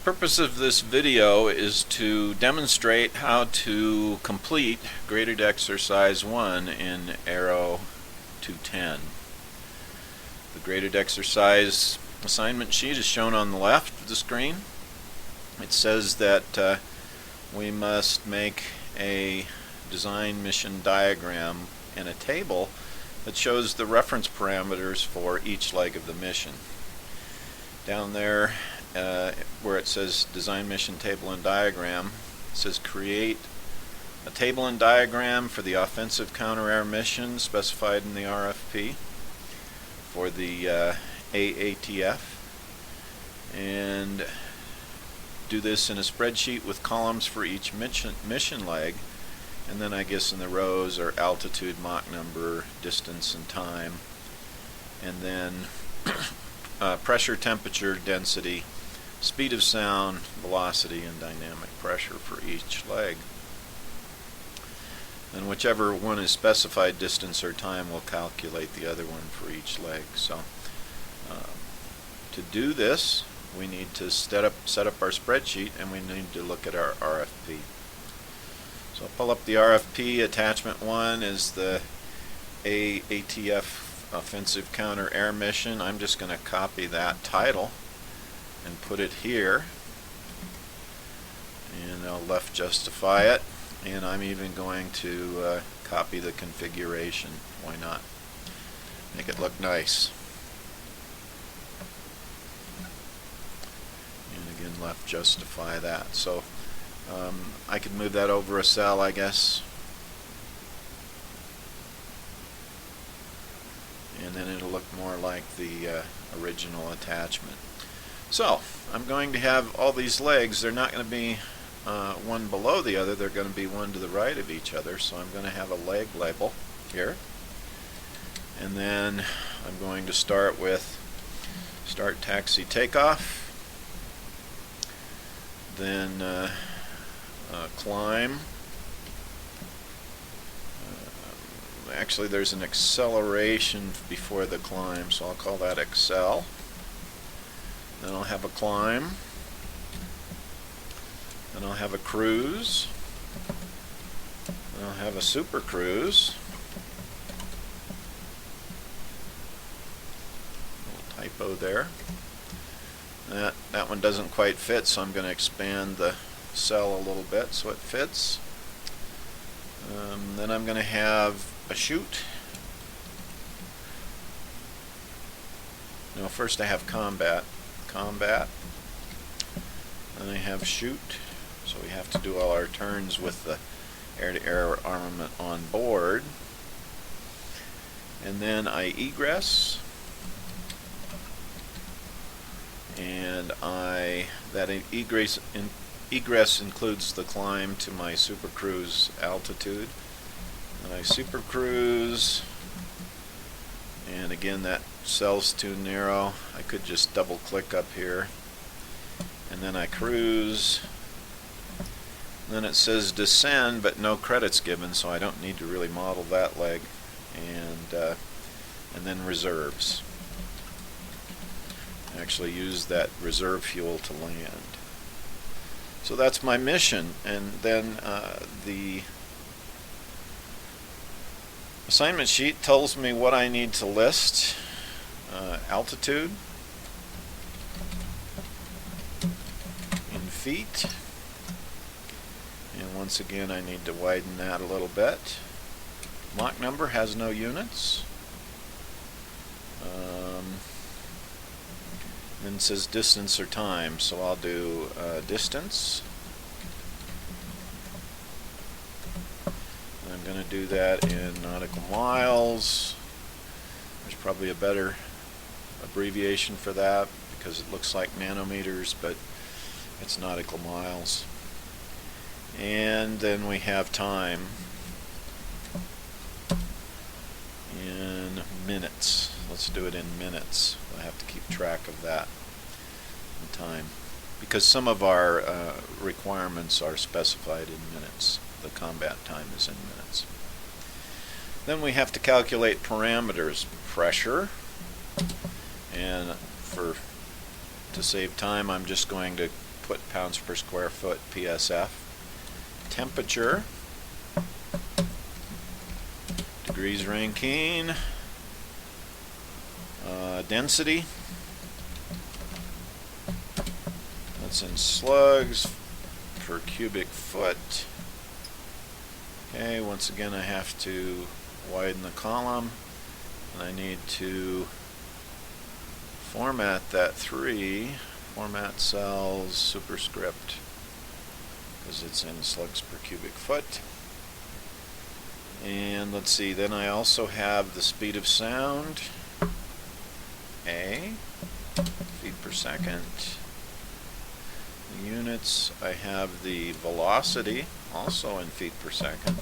purpose of this video is to demonstrate how to complete graded exercise 1 in Aero 210. The graded exercise assignment sheet is shown on the left of the screen. It says that we must make a design mission diagram and a table that shows the reference parameters for each leg of the mission. Down there where it says design mission table and diagram, it says create a table and diagram for the offensive counter-air mission specified in the RFP for the AATF, and do this in a spreadsheet with columns for each mission leg, and then I guess in the rows are altitude, Mach number, distance, and time, and then pressure, temperature, density, speed of sound, velocity, and dynamic pressure for each leg. And whichever one is specified, distance or time, will calculate the other one for each leg. So to do this, we need to set up our spreadsheet, and we need to look at our RFP. So I'll pull up the RFP. Attachment 1 is the AATF Offensive Counter-Air Mission. I'm just going to copy that title and put it here, and I'll left justify it, and I'm even going to copy the configuration. Why not? Make it look nice. And again, left justify that. So I could move that over a cell, I guess, and then it'll look more like the original attachment. So I'm going to have all these legs. They're not going to be one below the other. They're going to be one to the right of each other. So I'm going to have a leg label here, and then I'm going to start with start taxi takeoff, then climb. Actually, there's an acceleration before the climb, so I'll call that accel. Then I'll have a climb. Then I'll have a cruise. Then I'll have a super cruise. Little typo there. That one doesn't quite fit, so I'm going to expand the cell a little bit so it fits. Then I'm going to have a shoot. No, first I have combat. Then I have shoot. So we have to do all our turns with the air-to-air armament on board. And then I egress. And that egress includes the climb to my super cruise altitude. And I super cruise, and again that cell's too narrow. I could just double click up here, and then I cruise. And then it says descend, but no credits given, so I don't need to really model that leg. And then reserves. I actually use that reserve fuel to land. So that's my mission, and then the assignment sheet tells me what I need to list. Altitude in feet, and once again I need to widen that a little bit. Mach number has no units. Then it says distance or time, so I'll do distance. I'm going to do that in nautical miles. There's probably a better abbreviation for that because it looks like nanometers, but it's nautical miles. And then we have time in minutes. Let's do it in minutes. I have to keep track of that in time because some of our requirements are specified in minutes. The combat time is in minutes. Then we have to calculate parameters, pressure, and to save time I'm just going to put pounds per square foot PSF. Temperature, degrees Rankine. Density, that's in slugs per cubic foot. Okay, once again I have to widen the column, and I need to format that 3, format cells, superscript, because it's in slugs per cubic foot. And let's see, then I also have the speed of sound, A, feet per second. The units, I have the velocity, also in feet per second.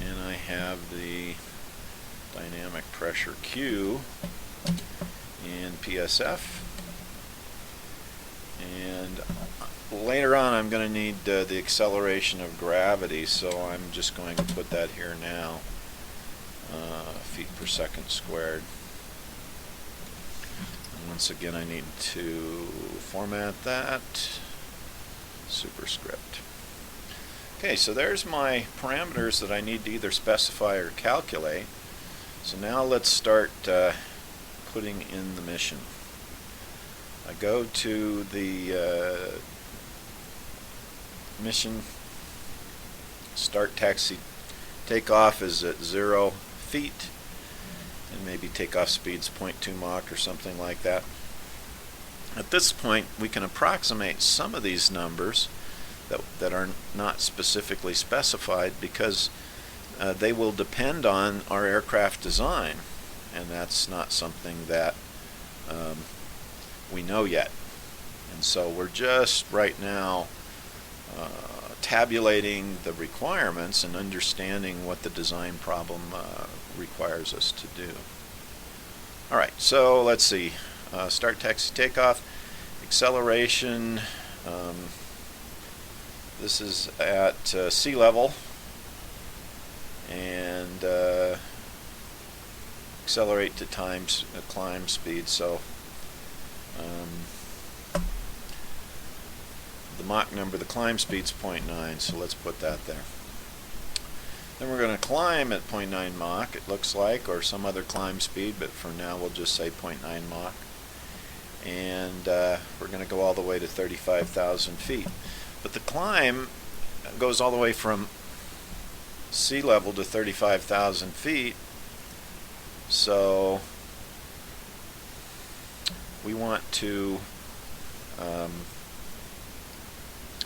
And I have the dynamic pressure Q in PSF. And later on I'm going to need the acceleration of gravity, so I'm just going to put that here now, feet per second squared. Once again, I need to format that, superscript. Okay, so there's my parameters that I need to either specify or calculate. So now let's start putting in the mission. I go to the mission, start taxi, takeoff is at 0 feet. And maybe takeoff speed's 0.2 Mach or something like that. At this point, we can approximate some of these numbers that are not specifically specified, because they will depend on our aircraft design, and that's not something that we know yet. And so we're just right now tabulating the requirements and understanding what the design problem requires us to do. Alright, so let's see. Start taxi takeoff. Acceleration. This is at sea level. And accelerate to climb speed. So the Mach number, the climb speed's 0.9, so let's put that there. Then we're going to climb at 0.9 Mach, it looks like, or some other climb speed, but for now we'll just say 0.9 Mach. And we're going to go all the way to 35,000 feet. But the climb goes all the way from sea level to 35,000 feet, so we want to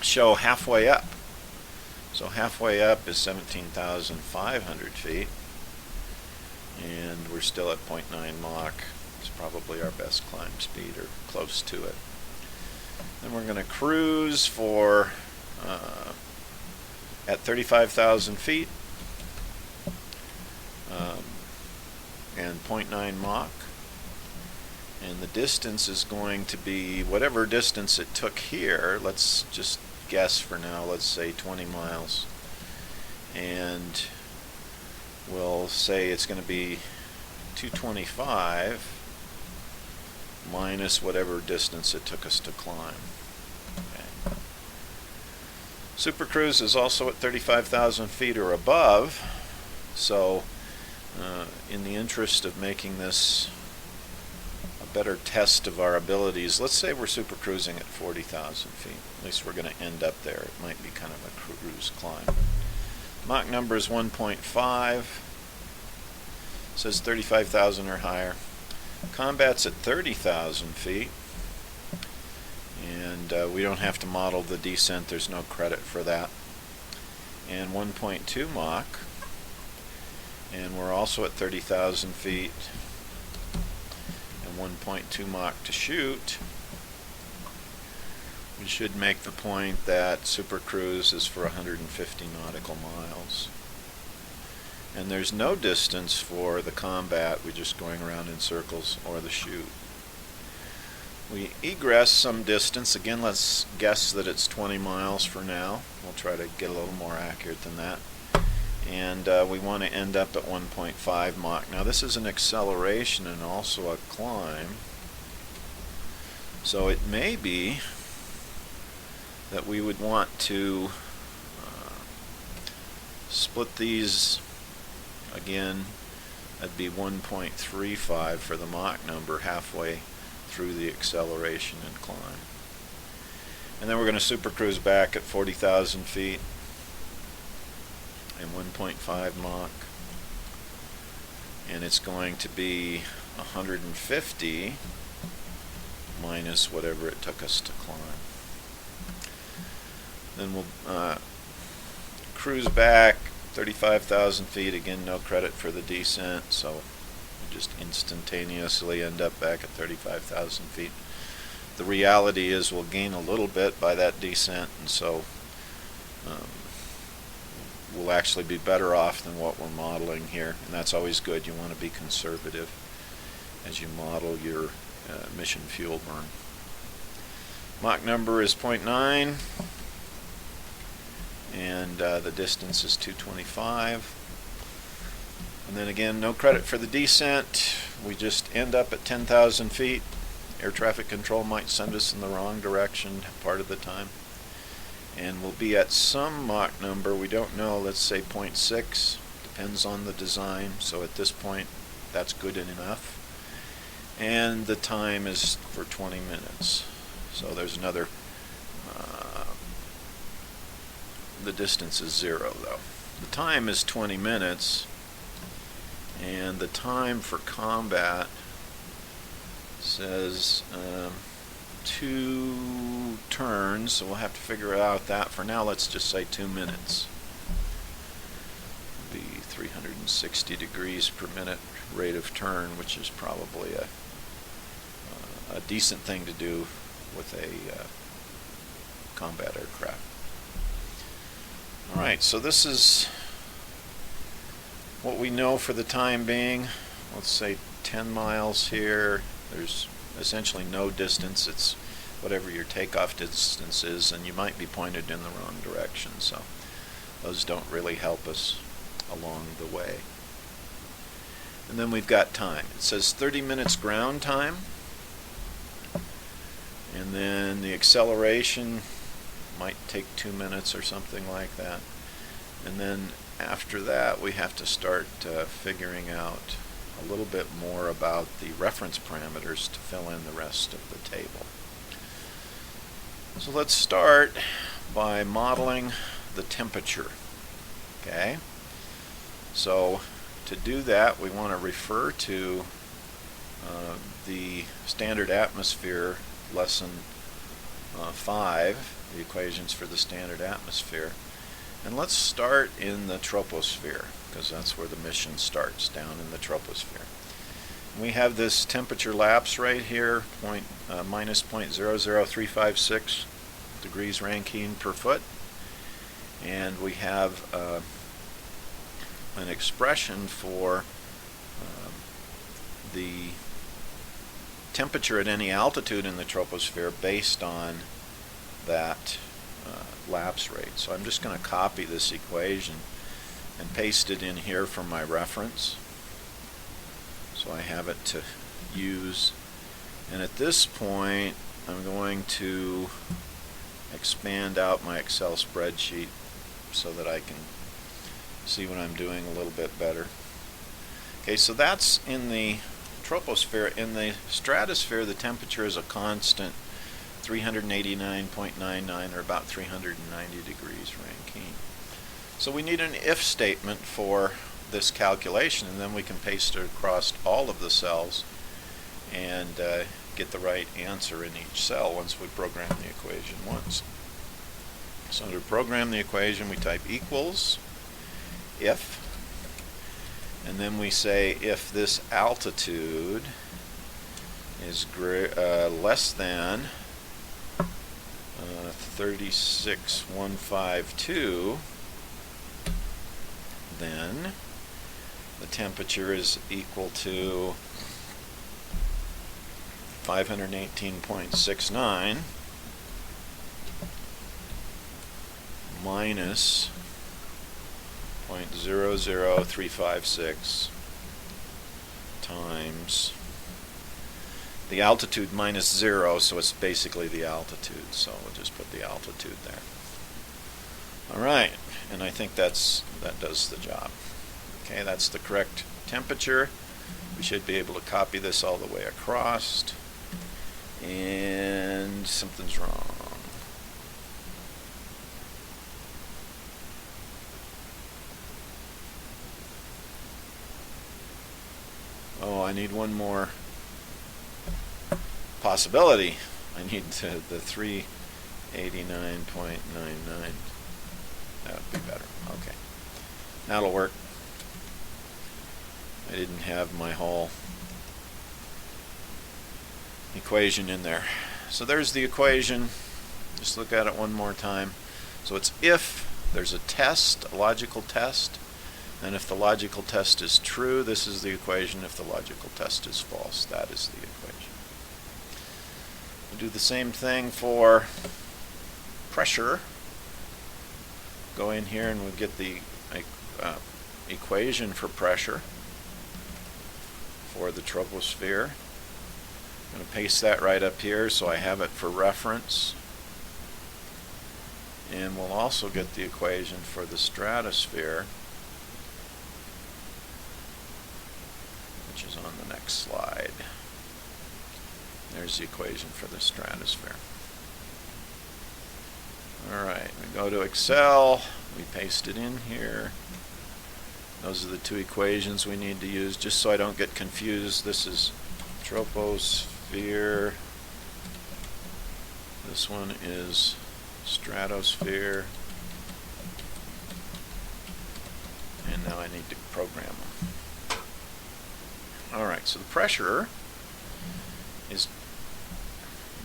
show halfway up. So halfway up is 17,500 feet, and we're still at 0.9 Mach. It's probably our best climb speed, or close to it. Then we're going to cruise for at 35,000 feet and 0.9 Mach. And the distance is going to be whatever distance it took here. Let's just guess for now, let's say 20 miles. And we'll say it's going to be 225 minus whatever distance it took us to climb. Okay. Super Cruise is also at 35,000 feet or above, so in the interest of making this a better test of our abilities, let's say we're super cruising at 40,000 feet. At least we're going to end up there. It might be kind of a cruise climb. Mach number is 1.5. It says 35,000 or higher. Combat's at 30,000 feet. And we don't have to model the descent. There's no credit for that. And 1.2 Mach. And we're also at 30,000 feet. And 1.2 Mach to shoot. We should make the point that Super Cruise is for 150 nautical miles. And there's no distance for the combat. We're just going around in circles, or the shoot. We egress some distance. Again, let's guess that it's 20 miles for now. We'll try to get a little more accurate than that. And we want to end up at 1.5 Mach. Now this is an acceleration and also a climb. So it may be that we would want to split these again. That'd be 1.35 for the Mach number halfway through the acceleration and climb. And then we're going to supercruise back at 40,000 feet and 1.5 Mach. And it's going to be 150 minus whatever it took us to climb. Then we'll cruise back 35,000 feet. Again, no credit for the descent, so we just instantaneously end up back at 35,000 feet. The reality is we'll gain a little bit by that descent, and so we'll actually be better off than what we're modeling here, and that's always good. You want to be conservative as you model your mission fuel burn. Mach number is 0.9, and the distance is 225. And then again, no credit for the descent. We just end up at 10,000 feet. Air traffic control might send us in the wrong direction part of the time. And we'll be at some Mach number, we don't know, let's say 0.6, depends on the design. So at this point, that's good enough. And the time is for 20 minutes. So there's another, the distance is 0 though. The time is 20 minutes, and the time for combat says 2 turns, so we'll have to figure out that. For now, let's just say 2 minutes. It'll be 360 degrees per minute rate of turn, which is probably a decent thing to do with a combat aircraft. Alright, so this is what we know for the time being. Let's say 10 miles here. There's essentially no distance. It's whatever your takeoff distance is, and you might be pointed in the wrong direction, so those don't really help us along the way. And then we've got time. It says 30 minutes ground time, and then the acceleration might take 2 minutes or something like that. And then after that, we have to start figuring out a little bit more about the reference parameters to fill in the rest of the table. So let's start by modeling the temperature. Okay? So to do that, we want to refer to the standard atmosphere, lesson 5, the equations for the standard atmosphere. And let's start in the troposphere, because that's where the mission starts, down in the troposphere. And we have this temperature lapse right here, minus 0.00356 degrees Rankine per foot. And we have an expression for the temperature at any altitude in the troposphere based on that lapse rate. So I'm just going to copy this equation and paste it in here for my reference, so I have it to use. And at this point, I'm going to expand out my Excel spreadsheet so that I can see what I'm doing a little bit better. Okay, so that's in the troposphere. In the stratosphere, the temperature is a constant 389.99, or about 390 degrees Rankine. So we need an if statement for this calculation, and then we can paste it across all of the cells and get the right answer in each cell once we program the equation once. So to program the equation, we type equals if, and then we say if this altitude is less than 36,152, then the temperature is equal to 518.69 minus 0.00356 times the altitude minus 0, so it's basically the altitude. So we'll just put the altitude there. All right, and I think that does the job. Okay, that's the correct temperature. We should be able to copy this all the way across. And something's wrong. Oh, I need one more possibility. I need the 389.99. That would be better. Okay. That'll work. I didn't have my whole equation in there. So there's the equation. Just look at it one more time. So it's if there's a test, a logical test, and if the logical test is true, this is the equation. If the logical test is false, that is the equation. We'll do the same thing for pressure. Go in here and we'll get the equation for pressure for the troposphere. I'm going to paste that right up here so I have it for reference. And we'll also get the equation for the stratosphere, which is on the next slide. There's the equation for the stratosphere. Alright, we go to Excel, we paste it in here. Those are the two equations we need to use, just so I don't get confused. This is troposphere. This one is stratosphere. And now I need to program them. Alright, so the pressure is,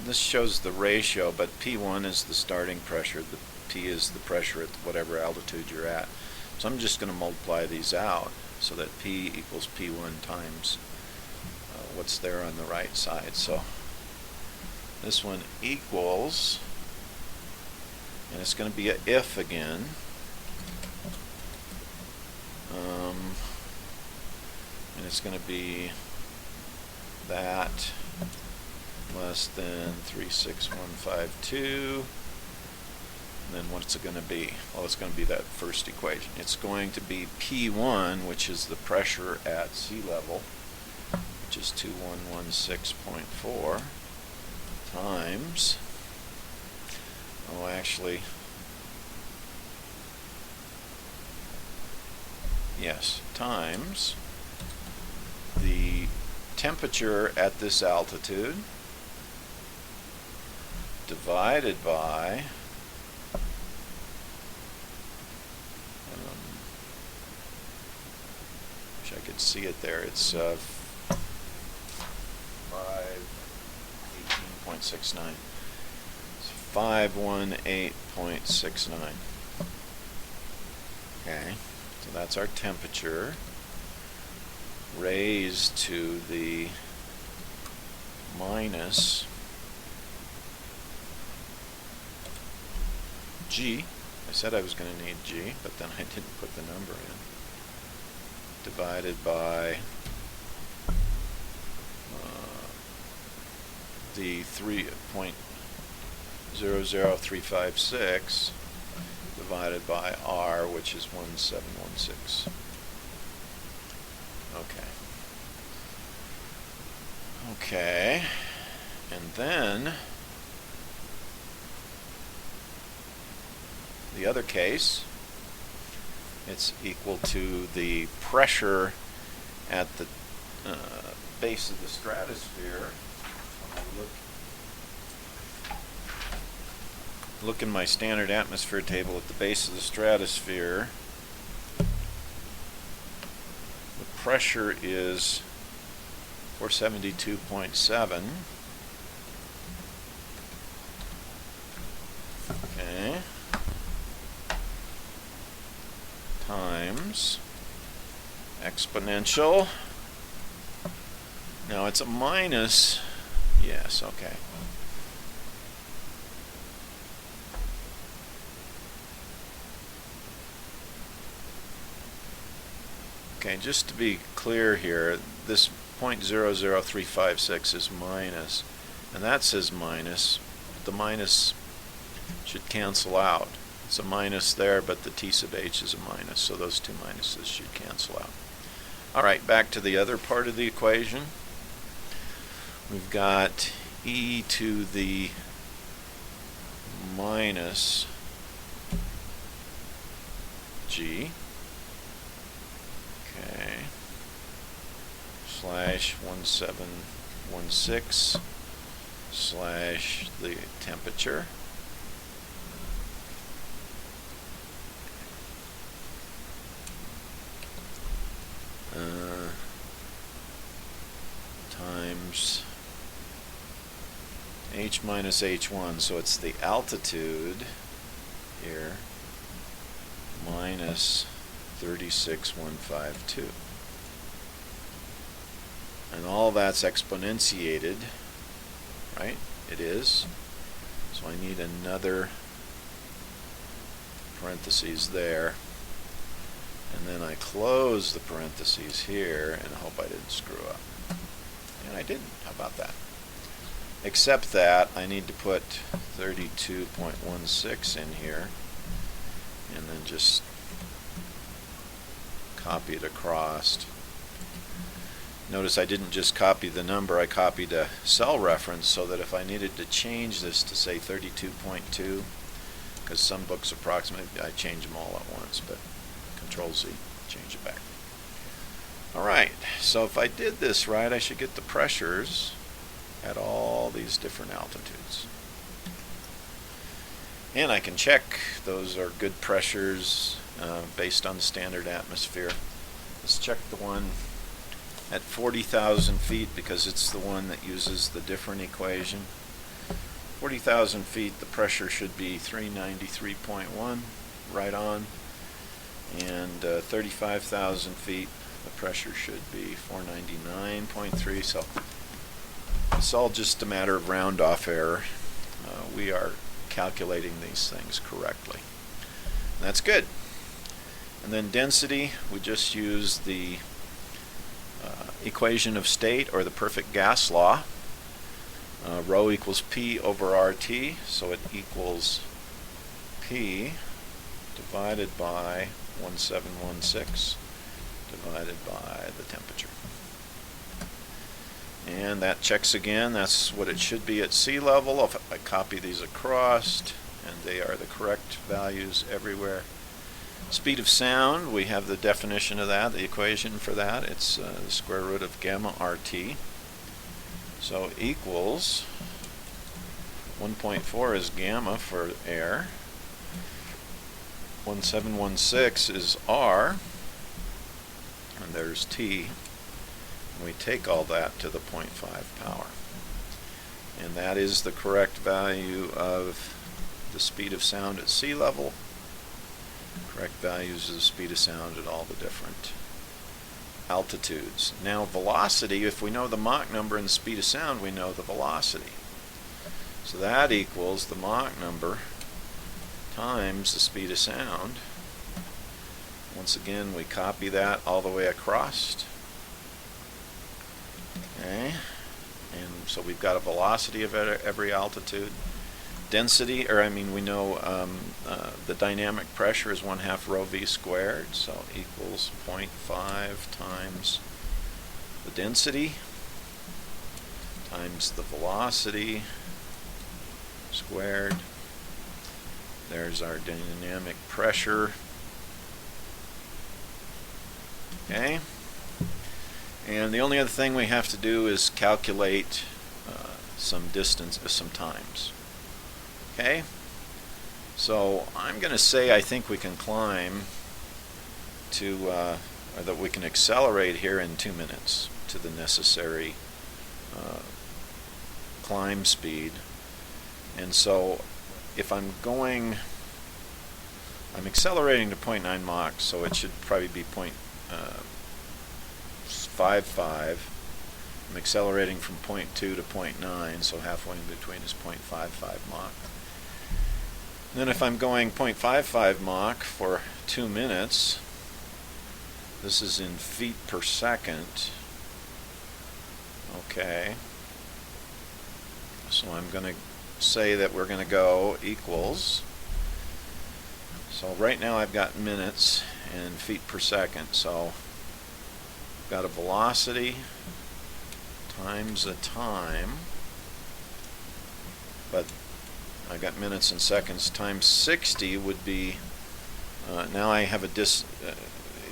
this shows the ratio, but P1 is the starting pressure. The P is the pressure at whatever altitude you're at. So I'm just going to multiply these out so that P equals P1 times what's there on the right side. So this one equals, and it's going to be a if again, and it's going to be that less than 36152. And then what's it going to be? Well, it's going to be that first equation. It's going to be P1, which is the pressure at sea level, which is 2116.4, times, oh actually, yes, times the temperature at this altitude divided by wish I could see it there. It's 518.69. It's 518.69. Okay, so that's our temperature raised to the minus G. I said I was going to need G, but then I didn't put the number in. Divided by the 3.00356 divided by R, which is 1716. Okay, and then the other case, it's equal to the pressure at the base of the stratosphere. Look in my standard atmosphere table at the base of the stratosphere. The pressure is 472.7. Okay. Times exponential. Now it's a minus. Yes, okay. Okay, just to be clear here, this .00356 is minus, and that says minus, but the minus should cancel out. It's a minus there, but the t sub h is a minus, so those two minuses should cancel out. Alright, back to the other part of the equation. We've got e to the minus g, okay, slash 1716 slash the temperature, times h minus h1, so it's the altitude here minus 36152, and all that's exponentiated, right? It is. So I need another parentheses there, and then I close the parentheses here and hope I didn't screw up. And I didn't. How about that? Except that I need to put 32.16 in here and then just copy it across. Notice I didn't just copy the number, I copied a cell reference so that if I needed to change this to say 32.2, because some books approximate, I change them all at once, but Control Z, change it back. Alright, so if I did this right, I should get the pressures at all these different altitudes. And I can check those are good pressures based on the standard atmosphere. Let's check the one at 40,000 feet because it's the one that uses the different equation. 40,000 feet, the pressure should be 393.1, right on. And 35,000 feet, the pressure should be 499.3. So it's all just a matter of round off error. We are calculating these things correctly. And that's good. And then density, we just use the equation of state, or the perfect gas law. Rho equals P over RT, so it equals P divided by 1716 divided by the temperature. And that checks again. That's what it should be at sea level. If I copy these across, and they are the correct values everywhere. Speed of sound, we have the definition of that, the equation for that. It's the square root of gamma RT. So equals 1.4 is gamma for air. 1716 is R, and there's T. And we take all that to the 0.5 power. And that is the correct value of the speed of sound at sea level. Correct values of the speed of sound at all the different altitudes. Now velocity, if we know the Mach number and the speed of sound, we know the velocity. So that equals the Mach number times the speed of sound. Once again, we copy that all the way across. Okay, and so we've got a velocity of every altitude. Density, we know the dynamic pressure is 1/2 rho v squared, so equals 0.5 times the density times the velocity squared. There's our dynamic pressure. Okay, and the only other thing we have to do is calculate some distance, some times. Okay, so I'm going to say I think we can climb to, or that we can accelerate here in 2 minutes to the necessary climb speed. And so if I'm accelerating to 0.9 Mach, so it should probably be 0.55. I'm accelerating from 0.2 to 0.9, so halfway in between is 0.55 Mach. Then if I'm going 0.55 Mach for 2 minutes, this is in feet per second, Okay. So I'm going to say that we're going to go equals. So right now I've got minutes and feet per second. So I've got a velocity times a time, but I've got minutes and seconds times 60 would be, now I have it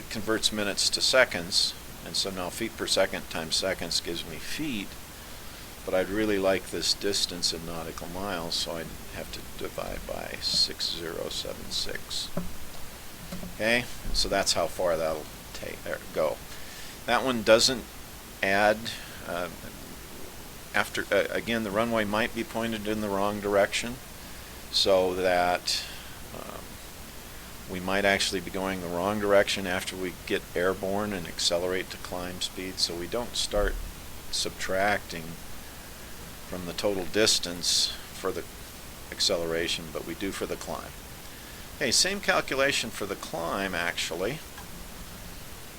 converts minutes to seconds, and so now feet per second times seconds gives me feet, but I'd really like this distance in nautical miles, so I'd have to divide by 6076. Okay, so that's how far that'll go. That one doesn't add, again, the runway might be pointed in the wrong direction, so that we might actually be going the wrong direction after we get airborne and accelerate to climb speed, so we don't start subtracting from the total distance for the acceleration, but we do for the climb. Okay, same calculation for the climb actually.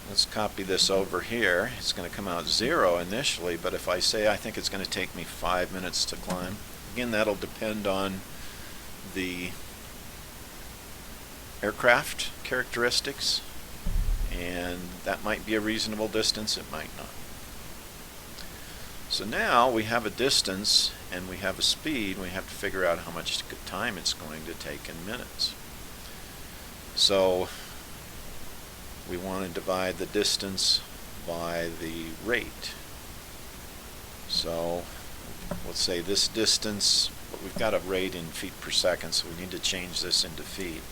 Let's copy this over here. It's going to come out 0 initially, but if I say I think it's going to take me 5 minutes to climb, again, that'll depend on the aircraft characteristics, and that might be a reasonable distance, it might not. So now we have a distance and we have a speed, we have to figure out how much time it's going to take in minutes. So we want to divide the distance by the rate. So let's say this distance, but we've got a rate in feet per second, so we need to change this into feet.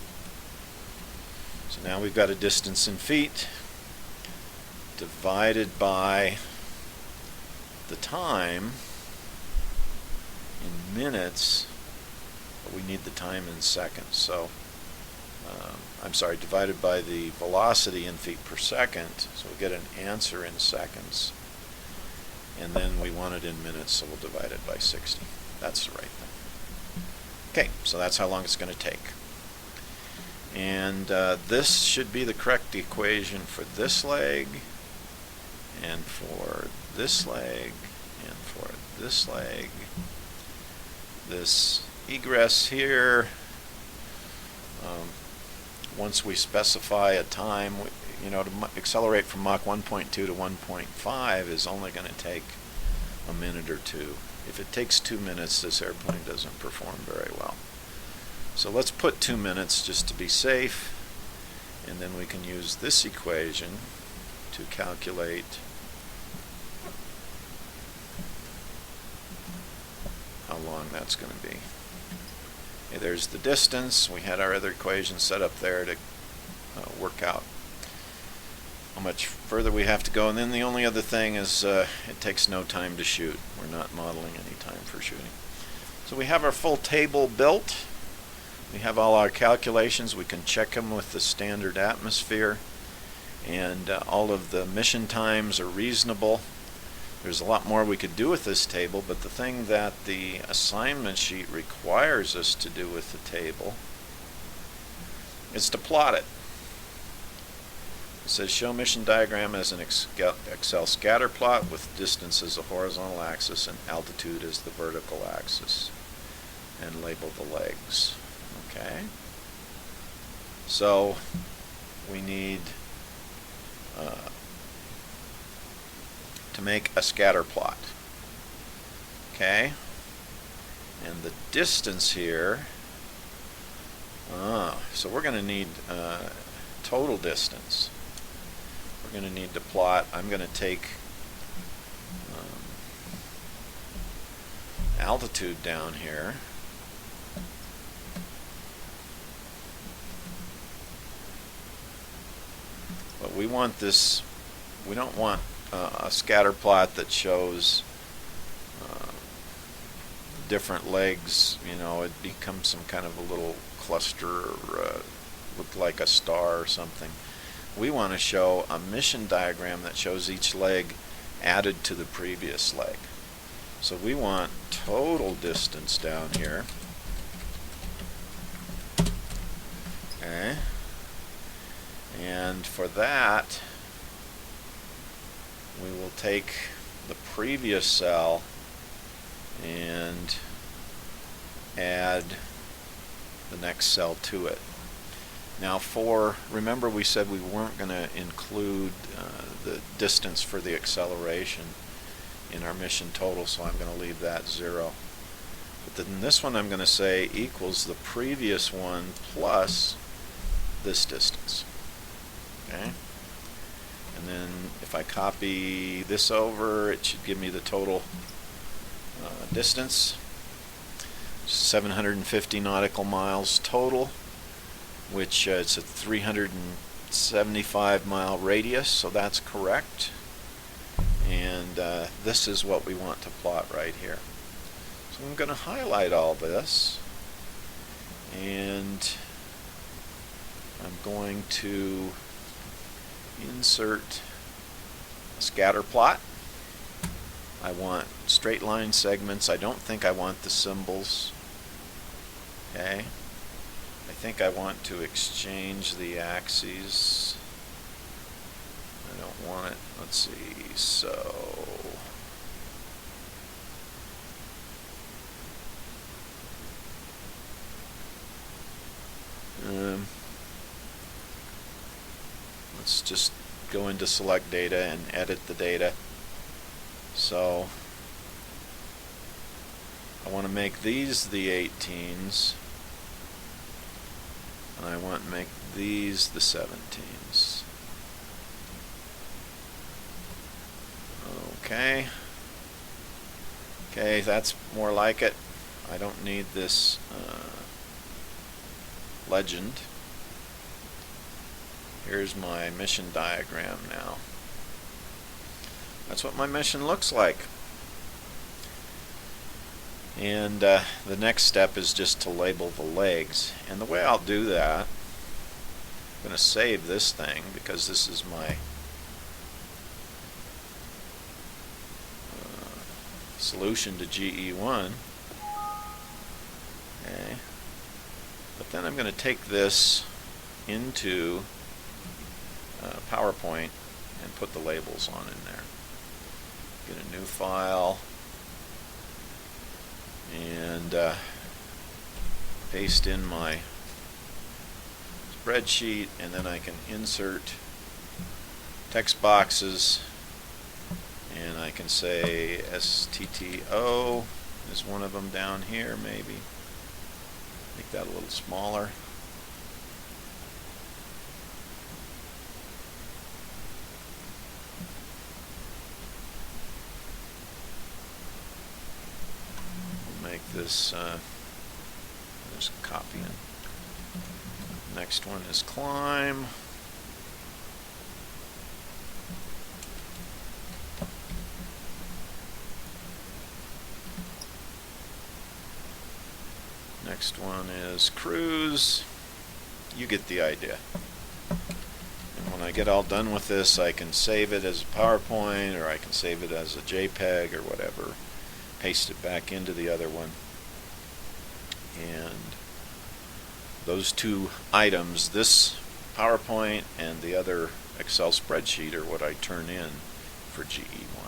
So now we've got a distance in feet divided by the time in minutes, but we need the time in seconds. So I'm sorry, divided by the velocity in feet per second, so we get an answer in seconds, and then we want it in minutes, so we'll divide it by 60. That's the right thing. Okay, so that's how long it's going to take. And this should be the correct equation for this leg, and for this leg, and for this leg. This egress here, once we specify a time, to accelerate from Mach 1.2 to 1.5 is only going to take a minute or two. If it takes 2 minutes, this airplane doesn't perform very well. So let's put 2 minutes just to be safe, and then we can use this equation to calculate how long that's going to be. Okay, there's the distance. We had our other equation set up there to work out how much further we have to go, and then the only other thing is it takes no time to shoot. We're not modeling any time for shooting. So we have our full table built. We have all our calculations. We can check them with the standard atmosphere, and all of the mission times are reasonable. There's a lot more we could do with this table, but the thing that the assignment sheet requires us to do with the table is to plot it. It says show mission diagram as an Excel scatter plot with distance as the horizontal axis and altitude as the vertical axis, and label the legs. Okay, so we need to make a scatter plot. Okay, and the distance here, so we're going to need total distance. We're going to need to plot. I'm going to take altitude down here. But we want this, we don't want a scatter plot that shows different legs, it becomes some kind of a little cluster or look like a star or something. We want to show a mission diagram that shows each leg added to the previous leg. So we want total distance down here. Okay. And for that, we will take the previous cell and add the next cell to it. Now remember we said we weren't going to include the distance for the acceleration in our mission total, so I'm going to leave that 0. But then this one I'm going to say equals the previous one plus this distance. Okay? And then if I copy this over, it should give me the total distance. 750 nautical miles total, which it's a 375 mile radius, so that's correct. And this is what we want to plot right here. So I'm going to highlight all this, and I'm going to insert a scatter plot. I want straight line segments. I don't think I want the symbols. Okay. I think I want to exchange the axes. I don't want it. Let's see. So let's just go into select data and edit the data. So I want to make these the 18s, and I want to make these the 17s. Okay. Okay, that's more like it. I don't need this legend. Here's my mission diagram now. That's what my mission looks like. And the next step is just to label the legs. And the way I'll do that, I'm going to save this thing because this is my solution to GE1. Okay. But then I'm going to take this into PowerPoint and put the labels on in there. Get a new file and paste in my spreadsheet, and then I can insert text boxes, and I can say STTO is one of them down here, maybe. Make that a little smaller. Make this, just copy it. Next one is climb. Next one is cruise. You get the idea. And when I get all done with this, I can save it as a PowerPoint, or I can save it as a JPEG or whatever. Paste it back into the other one. And those two items, this PowerPoint and the other Excel spreadsheet, are what I turn in for GE1.